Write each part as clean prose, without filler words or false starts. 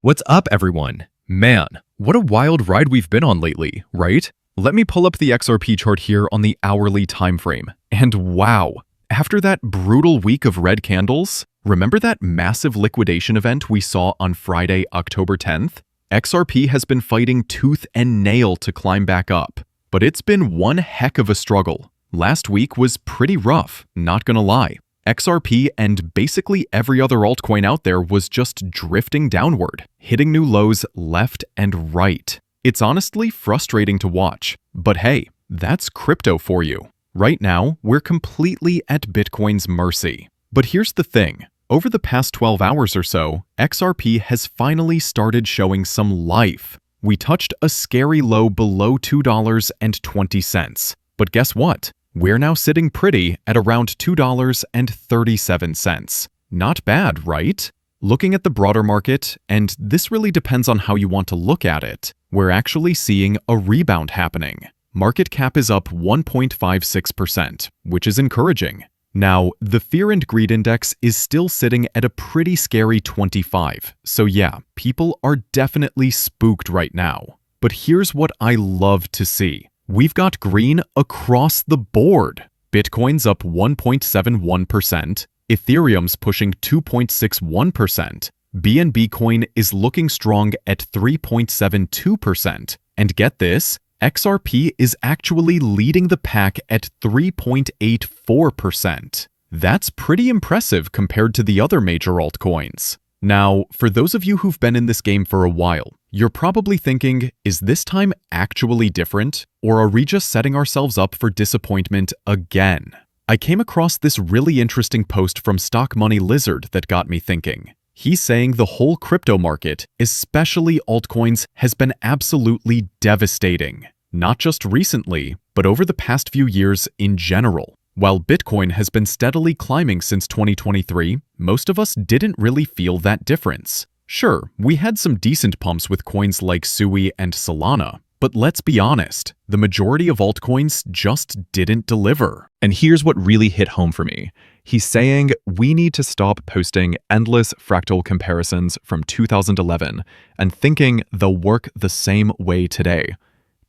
What's up, everyone? Man, what a wild ride we've been on lately, right? Let me pull up the XRP chart here on the hourly time frame. And wow, after that brutal week of red candles, remember that massive liquidation event we saw on Friday, October 10th? XRP has been fighting tooth and nail to climb back up, but it's been one heck of a struggle. Last week was pretty rough, not gonna lie. XRP and basically every other altcoin out there was just drifting downward, hitting new lows left and right. It's honestly frustrating to watch, but hey, that's crypto for you. Right now, we're completely at Bitcoin's mercy. But here's the thing. Over the past 12 hours or so, XRP has finally started showing some life. We touched a scary low below $2.20. But guess what? We're now sitting pretty at around $2.37. Not bad, right? Looking at the broader market, and this really depends on how you want to look at it, we're actually seeing a rebound happening. Market cap is up 1.56%, which is encouraging. Now, the Fear and Greed Index is still sitting at a pretty scary 25, so yeah, people are definitely spooked right now. But here's what I love to see. We've got green across the board. Bitcoin's up 1.71%, Ethereum's pushing 2.61%, BNB coin is looking strong at 3.72%, and get this, XRP is actually leading the pack at 3.84%. That's pretty impressive compared to the other major altcoins. Now, for those of you who've been in this game for a while, you're probably thinking, is this time actually different? Or are we just setting ourselves up for disappointment again? I came across this really interesting post from Stock Money Lizard that got me thinking. He's saying the whole crypto market, especially altcoins, has been absolutely devastating. Not just recently, but over the past few years in general. While Bitcoin has been steadily climbing since 2023, most of us didn't really feel that difference. Sure, we had some decent pumps with coins like Sui and Solana, but let's be honest, the majority of altcoins just didn't deliver. And here's what really hit home for me. He's saying we need to stop posting endless fractal comparisons from 2011 and thinking they'll work the same way today.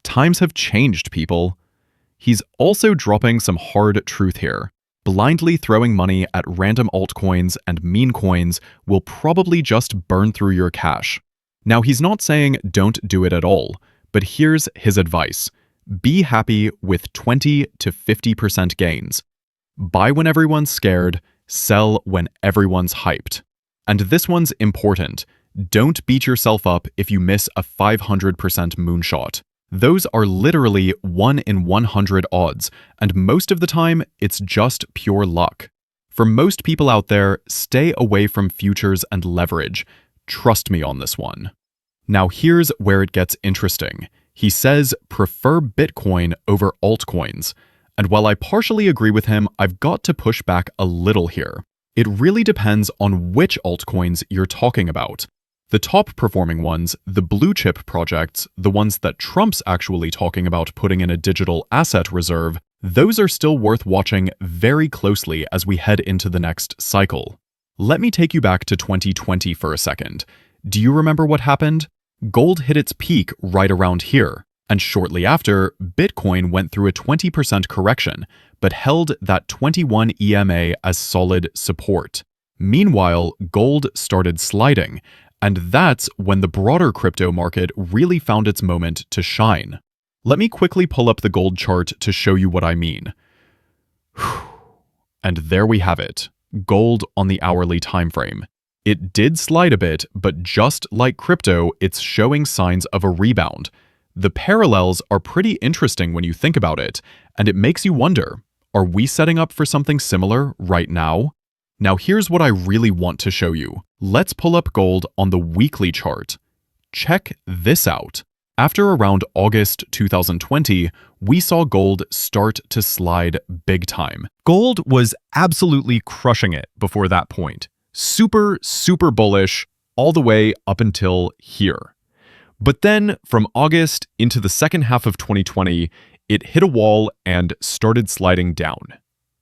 Times have changed, people. He's also dropping some hard truth here. Blindly throwing money at random altcoins and meme coins will probably just burn through your cash. Now, he's not saying don't do it at all, but here's his advice. Be happy with 20 to 50% gains. Buy when everyone's scared, sell when everyone's hyped. And this one's important. Don't beat yourself up if you miss a 500% moonshot. Those are literally 1 in 100 odds, and most of the time, it's just pure luck. For most people out there, stay away from futures and leverage. Trust me on this one. Now here's where it gets interesting. He says prefer Bitcoin over altcoins. And while I partially agree with him, I've got to push back a little here. It really depends on which altcoins you're talking about. The top performing ones, the blue chip projects, the ones that Trump's actually talking about putting in a digital asset reserve, those are still worth watching very closely as we head into the next cycle. Let me take you back to 2020 for a second. Do you remember what happened? Gold hit its peak right around here, and shortly after, Bitcoin went through a 20% correction, but held that 21 EMA as solid support. Meanwhile, gold started sliding, and that's when the broader crypto market really found its moment to shine. Let me quickly pull up the gold chart to show you what I mean. And there we have it, gold on the hourly time frame. It did slide a bit, but just like crypto, it's showing signs of a rebound. The parallels are pretty interesting when you think about it, and it makes you wonder, are we setting up for something similar right now? Now here's what I really want to show you. Let's pull up gold on the weekly chart. Check this out. After around August 2020, we saw gold start to slide big time. Gold was absolutely crushing it before that point. Super bullish all the way up until here. But then from August into the second half of 2020, it hit a wall and started sliding down.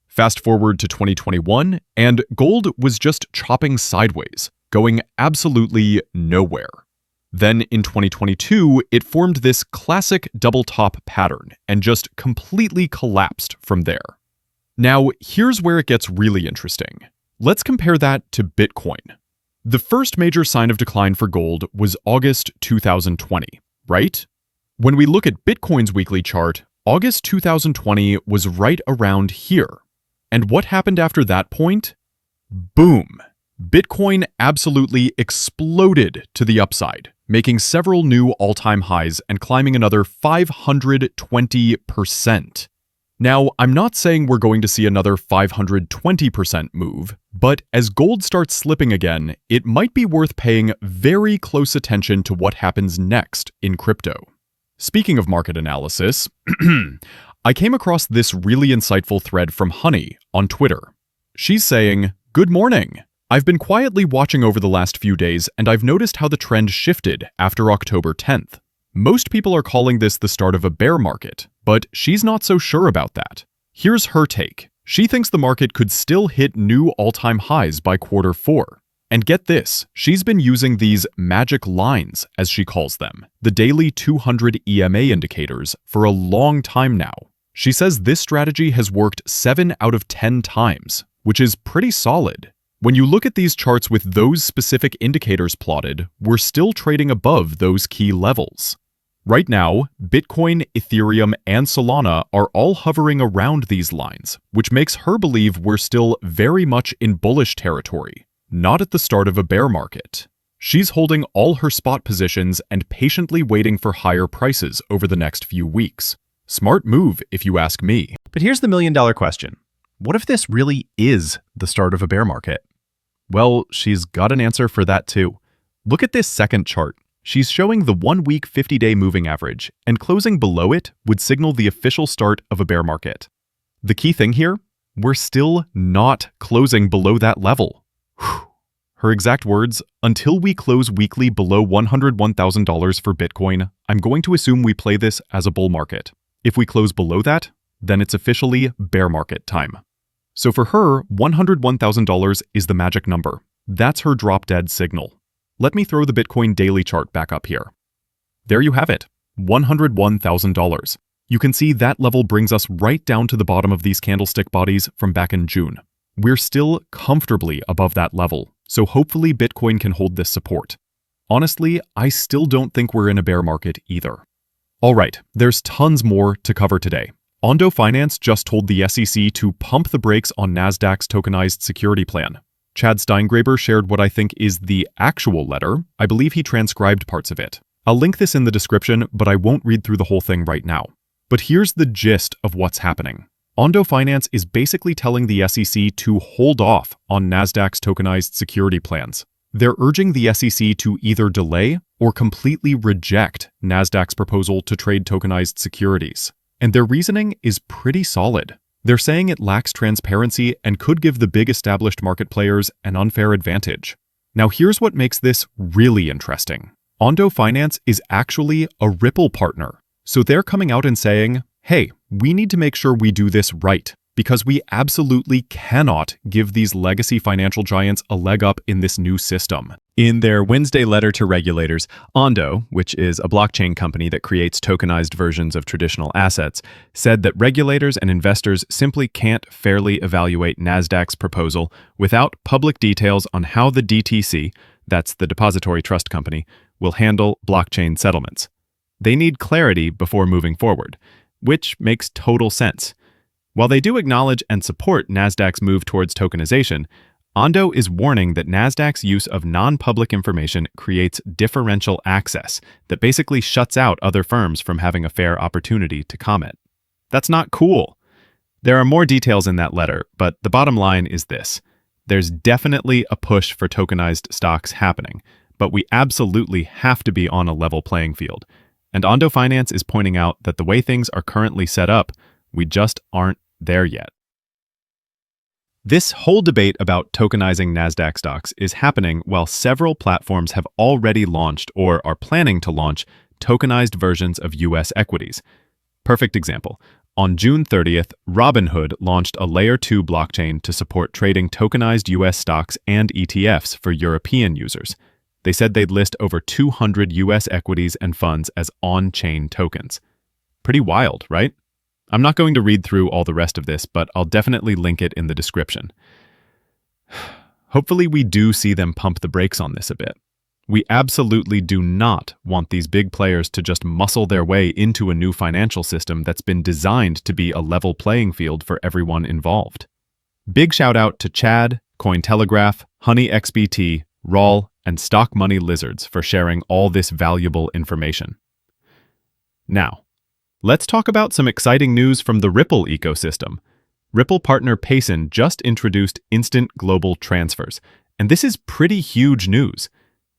Fast forward to 2021, and gold was just chopping sideways. going absolutely nowhere. Then in 2022, it formed this classic double top pattern and just completely collapsed from there. Now, here's where it gets really interesting. Let's compare that to Bitcoin. The first major sign of decline for gold was August 2020, right? When we look at Bitcoin's weekly chart, August 2020 was right around here. And what happened after that point? Boom! Bitcoin absolutely exploded to the upside, making several new all-time highs and climbing another 520%. Now, I'm not saying we're going to see another 520% move, but as gold starts slipping again, it might be worth paying very close attention to what happens next in crypto. Speaking of market analysis, I came across this really insightful thread from Honey on Twitter. She's saying, "Good morning. I've been quietly watching over the last few days, and I've noticed how the trend shifted after October 10th. Most people are calling this the start of a bear market, but she's not so sure about that. Here's her take. She thinks the market could still hit new all-time highs by quarter 4. And get this, she's been using these magic lines, as she calls them, the daily 200 EMA indicators, for a long time now. She says this strategy has worked 7 out of 10 times, which is pretty solid. When you look at these charts with those specific indicators plotted, we're still trading above those key levels. Right now, Bitcoin, Ethereum, and Solana are all hovering around these lines, which makes her believe we're still very much in bullish territory, not at the start of a bear market. She's holding all her spot positions and patiently waiting for higher prices over the next few weeks. Smart move, if you ask me." But here's the million-dollar question. What if this really is the start of a bear market? Well, she's got an answer for that too. Look at this second chart. She's showing the 1-week 50-day moving average, and closing below it would signal the official start of a bear market. The key thing here? We're still not closing below that level. Whew. Her exact words, "Until we close weekly below $101,000 for Bitcoin, I'm going to assume we play this as a bull market. If we close below that, then it's officially bear market time." So for her, $101,000 is the magic number. That's her drop-dead signal. Let me throw the Bitcoin daily chart back up here. There you have it, $101,000. You can see that level brings us right down to the bottom of these candlestick bodies from back in June. We're still comfortably above that level, so hopefully Bitcoin can hold this support. Honestly, I still don't think we're in a bear market either. All right, there's tons more to cover today. Ondo Finance just told the SEC to pump the brakes on Nasdaq's tokenized security plan. Chad Steingraber shared what I think is the actual letter. I believe he transcribed parts of it. I'll link this in the description, but I won't read through the whole thing right now. But here's the gist of what's happening. Ondo Finance is basically telling the SEC to hold off on Nasdaq's tokenized security plans. They're urging the SEC to either delay or completely reject Nasdaq's proposal to trade tokenized securities. And their reasoning is pretty solid. They're saying it lacks transparency and could give the big established market players an unfair advantage. Now here's what makes this really interesting. Ondo Finance is actually a Ripple partner. So they're coming out and saying, hey, we need to make sure we do this right, because we absolutely cannot give these legacy financial giants a leg up in this new system. In their Wednesday letter to regulators, Ondo, which is a blockchain company that creates tokenized versions of traditional assets, said that regulators and investors simply can't fairly evaluate Nasdaq's proposal without public details on how the DTC, that's the depository trust company, will handle blockchain settlements. They need clarity before moving forward, which makes total sense. While they do acknowledge and support Nasdaq's move towards tokenization, Ondo is warning that Nasdaq's use of non-public information creates differential access that basically shuts out other firms from having a fair opportunity to comment. That's not cool. There are more details in that letter, but the bottom line is this. There's definitely a push for tokenized stocks happening, but we absolutely have to be on a level playing field. And Ondo Finance is pointing out that the way things are currently set up, we just aren't there yet. This whole debate about tokenizing Nasdaq stocks is happening while several platforms have already launched or are planning to launch tokenized versions of US equities. Perfect example. On June 30th, Robinhood launched a Layer 2 blockchain to support trading tokenized US stocks and ETFs for European users. They said they'd list over 200 US equities and funds as on-chain tokens. Pretty wild, right? I'm not going to read through all the rest of this, but I'll definitely link it in the description. Hopefully we do see them pump the brakes on this a bit. We absolutely do not want these big players to just muscle their way into a new financial system that's been designed to be a level playing field for everyone involved. Big shout out to Chad, Cointelegraph, HoneyXBT, Rawl, and Stock Money Lizards for sharing all this valuable information. Now, let's talk about some exciting news from the Ripple ecosystem. Ripple partner Payson just introduced instant global transfers, and this is pretty huge news.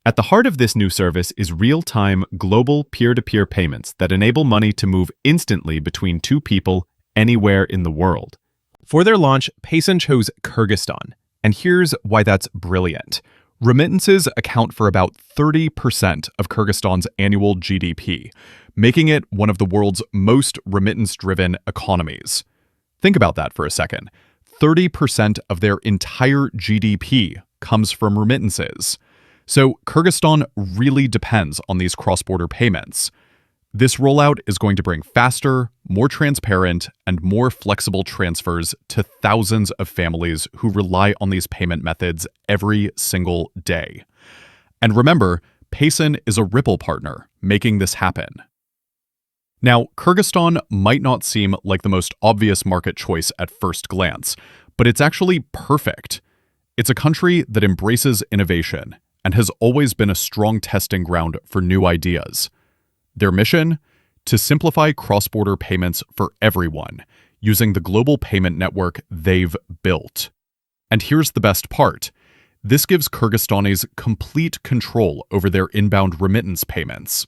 At the heart of this new service is real-time global peer-to-peer payments that enable money to move instantly between two people anywhere in the world. For their launch, Payson chose Kyrgyzstan, and here's why that's brilliant. Remittances account for about 30% of Kyrgyzstan's annual GDP, making it one of the world's most remittance-driven economies. Think about that for a second. 30% of their entire GDP comes from remittances. So Kyrgyzstan really depends on these cross-border payments. This rollout is going to bring faster, more transparent, and more flexible transfers to thousands of families who rely on these payment methods every single day. And remember, Payson is a Ripple partner, making this happen. Now, Kyrgyzstan might not seem like the most obvious market choice at first glance, but it's actually perfect. It's a country that embraces innovation and has always been a strong testing ground for new ideas. Their mission? To simplify cross-border payments for everyone, using the global payment network they've built. And here's the best part. This gives Kyrgyzstanis complete control over their inbound remittance payments.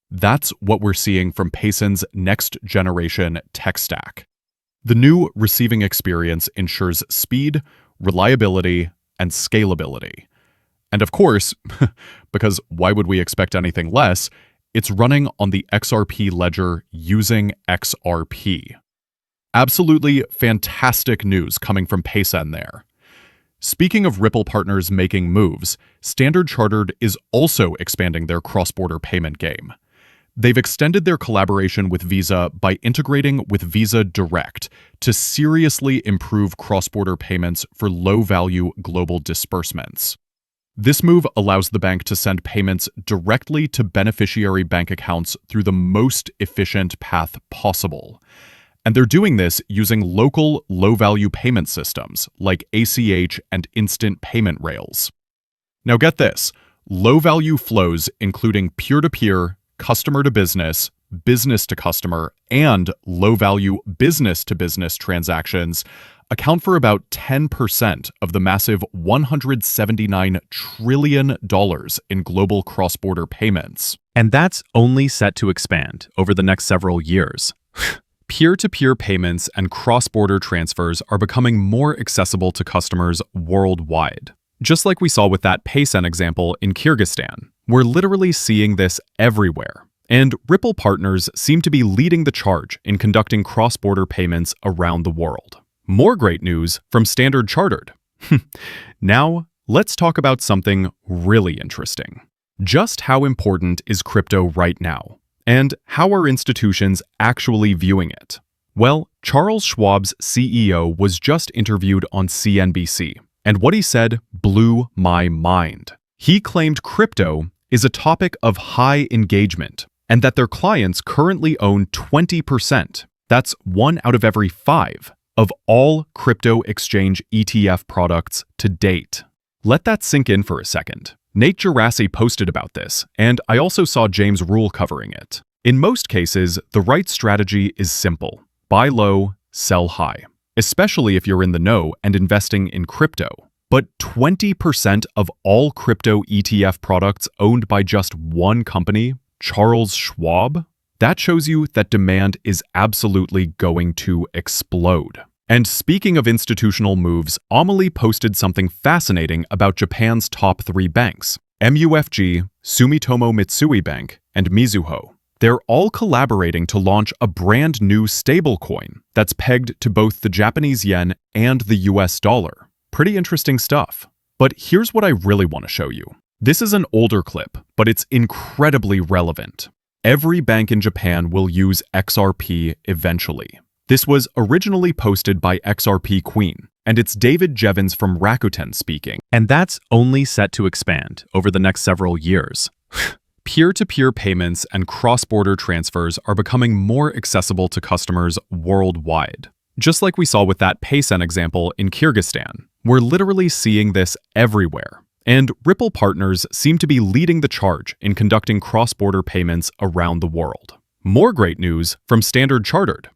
That's what we're seeing from Payson's next-generation tech stack. The new receiving experience ensures speed, reliability, and scalability. And of course, because why would we expect anything less, it's running on the XRP ledger using XRP. Absolutely fantastic news coming from Payson there. Speaking of Ripple partners making moves, Standard Chartered is also expanding their cross-border payment game. They've extended their collaboration with Visa by integrating with Visa Direct to seriously improve cross-border payments for low-value global disbursements. This move allows the bank to send payments directly to beneficiary bank accounts through the most efficient path possible. And they're doing this using local low-value payment systems like ACH and instant payment rails. Now get this, low-value flows including peer-to-peer, customer-to-business, business-to-customer, and low-value business-to-business transactions account for about 10% of the massive $179 trillion in global cross-border payments. And that's only set to expand over the next several years. Peer-to-peer payments and cross-border transfers are becoming more accessible to customers worldwide. Just like we saw with that Payson example in Kyrgyzstan, we're literally seeing this everywhere. And Ripple partners seem to be leading the charge in conducting cross-border payments around the world. More great news from Standard Chartered. Now, let's talk about something really interesting. Just how important is crypto right now? And how are institutions actually viewing it? Well, Charles Schwab's CEO was just interviewed on CNBC, and what he said blew my mind. He claimed crypto is a topic of high engagement, and that their clients currently own 20%. That's 1 out of every 5 of all crypto exchange ETF products to date. Let that sink in for a second. Nate Gerasi posted about this, and I also saw James Rule covering it. In most cases, the right strategy is simple. Buy low, sell high, especially if you're in the know and investing in crypto. But 20% of all crypto ETF products owned by just one company, Charles Schwab? That shows you that demand is absolutely going to explode. And speaking of institutional moves, Amelie posted something fascinating about Japan's top 3 banks, MUFG, Sumitomo Mitsui Bank, and Mizuho. They're all collaborating to launch a brand new stablecoin that's pegged to both the Japanese yen and the US dollar. Pretty interesting stuff. But here's what I really want to show you. This is an older clip, but it's incredibly relevant. Every bank in Japan will use XRP eventually. This was originally posted by XRP Queen, and it's David Jevons from Rakuten speaking. And that's only set to expand over the next several years. Peer-to-peer payments and cross-border transfers are becoming more accessible to customers worldwide. Just like we saw with that Paysen example in Kyrgyzstan, we're literally seeing this everywhere. And Ripple partners seem to be leading the charge in conducting cross-border payments around the world. More great news from Standard Chartered.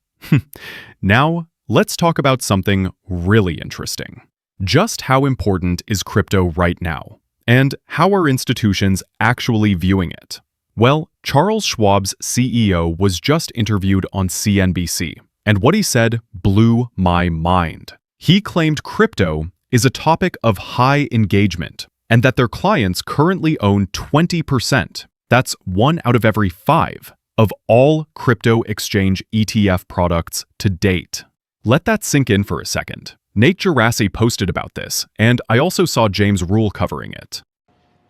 Now, let's talk about something really interesting. Just how important is crypto right now? And how are institutions actually viewing it? Well, Charles Schwab's CEO was just interviewed on CNBC, and what he said blew my mind. He claimed crypto is a topic of high engagement, and that their clients currently own 20%. That's 1 out of every 5 of all crypto exchange ETF products to date. Let that sink in for a second. Nate Gerassi posted about this, and I also saw James Rule covering it.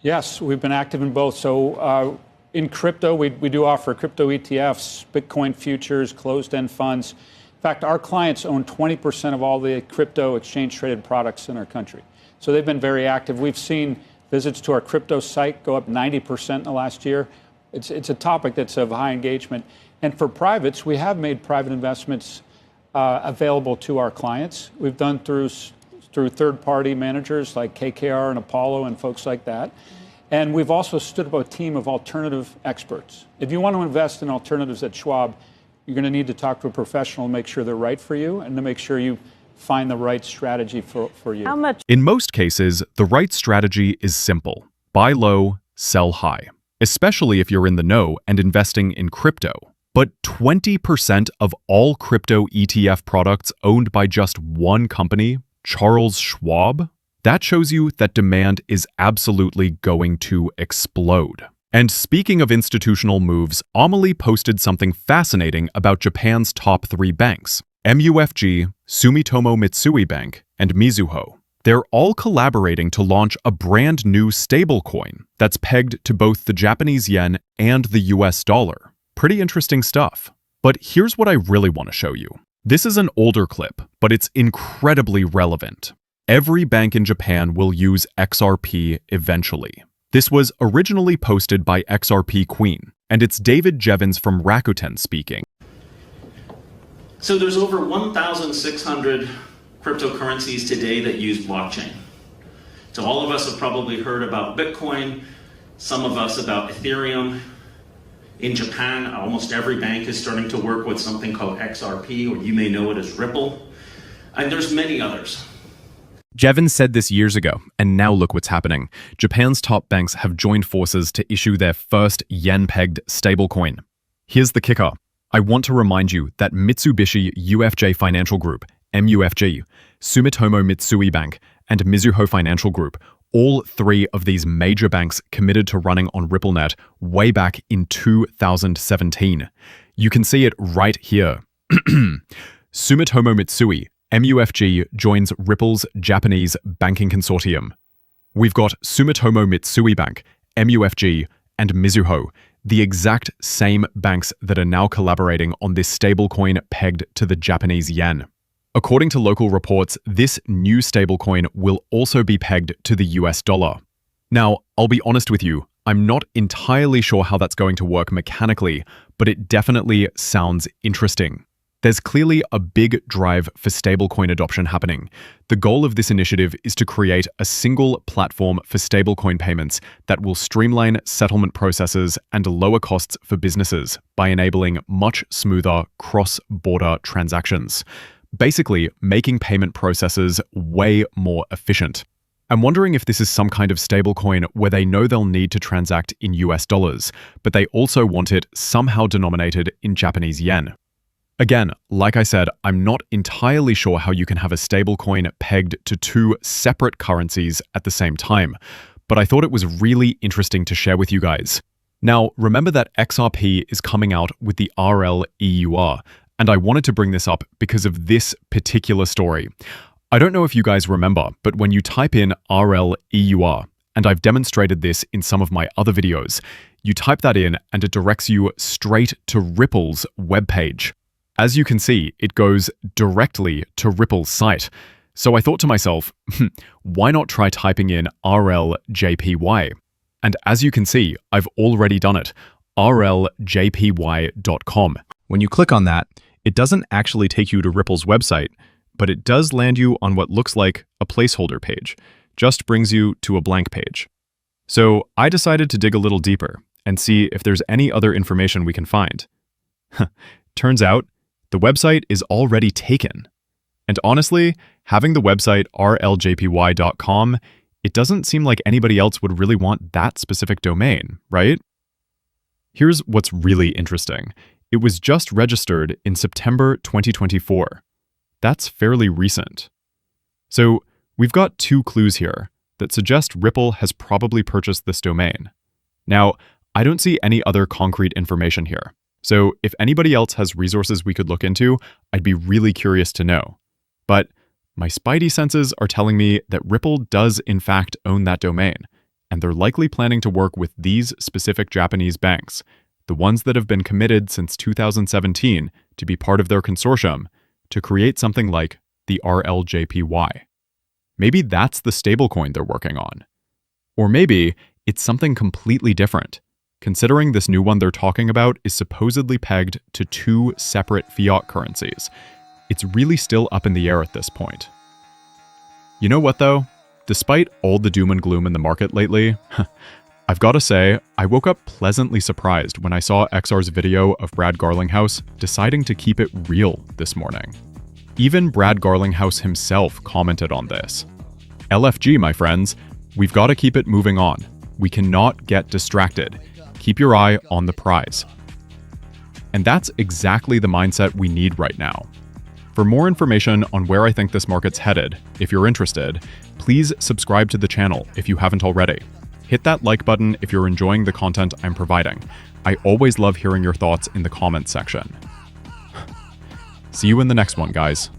Yes, we've been active in both. So in crypto, we do offer crypto ETFs, Bitcoin futures, closed-end funds. In fact, our clients own 20% of all the crypto exchange-traded products in our country. So they've been very active. We've seen visits to our crypto site go up 90% in the last year. It's a topic that's of high engagement. And for privates, we have made private investments available to our clients. We've done through third-party managers like KKR and Apollo and folks like that. And we've also stood up a team of alternative experts. If you want to invest in alternatives at Schwab, you're going to need to talk to a professional and make sure they're right for you and to make sure you find the right strategy for you. How much? In most cases, the right strategy is simple. Buy low, sell high, especially if you're in the know and investing in crypto. But 20% of all crypto ETF products owned by just one company, Charles Schwab, that shows you that demand is absolutely going to explode. And speaking of institutional moves, Amelie posted something fascinating about Japan's top 3 banks, MUFG, Sumitomo Mitsui Bank, and Mizuho. They're all collaborating to launch a brand new stablecoin that's pegged to both the Japanese yen and the US dollar. Pretty interesting stuff. But here's what I really want to show you. This is an older clip, but it's incredibly relevant. Every bank in Japan will use XRP eventually. This was originally posted by XRP Queen, and it's David Jevons from Rakuten speaking. So there's over 1,600 cryptocurrencies today that use blockchain. So all of us have probably heard about Bitcoin, some of us about Ethereum. In Japan, almost every bank is starting to work with something called XRP, or you may know it as Ripple. And there's many others. Jevons said this years ago, and now look what's happening. Japan's top banks have joined forces to issue their first yen-pegged stablecoin. Here's the kicker. I want to remind you that Mitsubishi UFJ Financial Group, MUFG, Sumitomo Mitsui Bank, and Mizuho Financial Group, all 3 of these major banks committed to running on RippleNet way back in 2017. You can see it right here. Sumitomo Mitsui, MUFG, joins Ripple's Japanese banking consortium. We've got Sumitomo Mitsui Bank, MUFG, and Mizuho, the exact same banks that are now collaborating on this stablecoin pegged to the Japanese yen. According to local reports, this new stablecoin will also be pegged to the US dollar. Now, I'll be honest with you, I'm not entirely sure how that's going to work mechanically, but it definitely sounds interesting. There's clearly a big drive for stablecoin adoption happening. The goal of this initiative is to create a single platform for stablecoin payments that will streamline settlement processes and lower costs for businesses by enabling much smoother cross-border transactions, basically making payment processes way more efficient. I'm wondering if this is some kind of stablecoin where they know they'll need to transact in US dollars, but they also want it somehow denominated in Japanese yen. Again, like I said, I'm not entirely sure how you can have a stablecoin pegged to 2 separate currencies at the same time, but I thought it was really interesting to share with you guys. Now, remember that XRP is coming out with the RLEUR, and I wanted to bring this up because of this particular story. I don't know if you guys remember, but when you type in RLEUR, and I've demonstrated this in some of my other videos, you type that in and it directs you straight to Ripple's webpage. As you can see, it goes directly to Ripple's site. So I thought to myself, why not try typing in RLJPY? And as you can see, I've already done it, RLJPY.com. When you click on that, it doesn't actually take you to Ripple's website, but it does land you on what looks like a placeholder page, just brings you to a blank page. So I decided to dig a little deeper and see if there's any other information we can find. Turns out, the website is already taken. And honestly, having the website rljpy.com, it doesn't seem like anybody else would really want that specific domain, right? Here's what's really interesting. It was just registered in September 2024. That's fairly recent. So we've got two clues here that suggest Ripple has probably purchased this domain. Now, I don't see any other concrete information here. So if anybody else has resources we could look into, I'd be really curious to know. But my spidey senses are telling me that Ripple does in fact own that domain, and they're likely planning to work with these specific Japanese banks, the ones that have been committed since 2017 to be part of their consortium, to create something like the RLJPY. Maybe that's the stablecoin they're working on. Or maybe it's something completely different, considering this new one they're talking about is supposedly pegged to two separate fiat currencies. It's really still up in the air at this point. You know what though? Despite all the doom and gloom in the market lately, I've got to say, I woke up pleasantly surprised when I saw XR's video of Brad Garlinghouse deciding to keep it real this morning. Even Brad Garlinghouse himself commented on this. LFG, my friends, we've got to keep it moving on. We cannot get distracted. Keep your eye on the prize. And that's exactly the mindset we need right now. For more information on where I think this market's headed, if you're interested, please subscribe to the channel if you haven't already. Hit that like button if you're enjoying the content I'm providing. I always love hearing your thoughts in the comments section. See you in the next one, guys.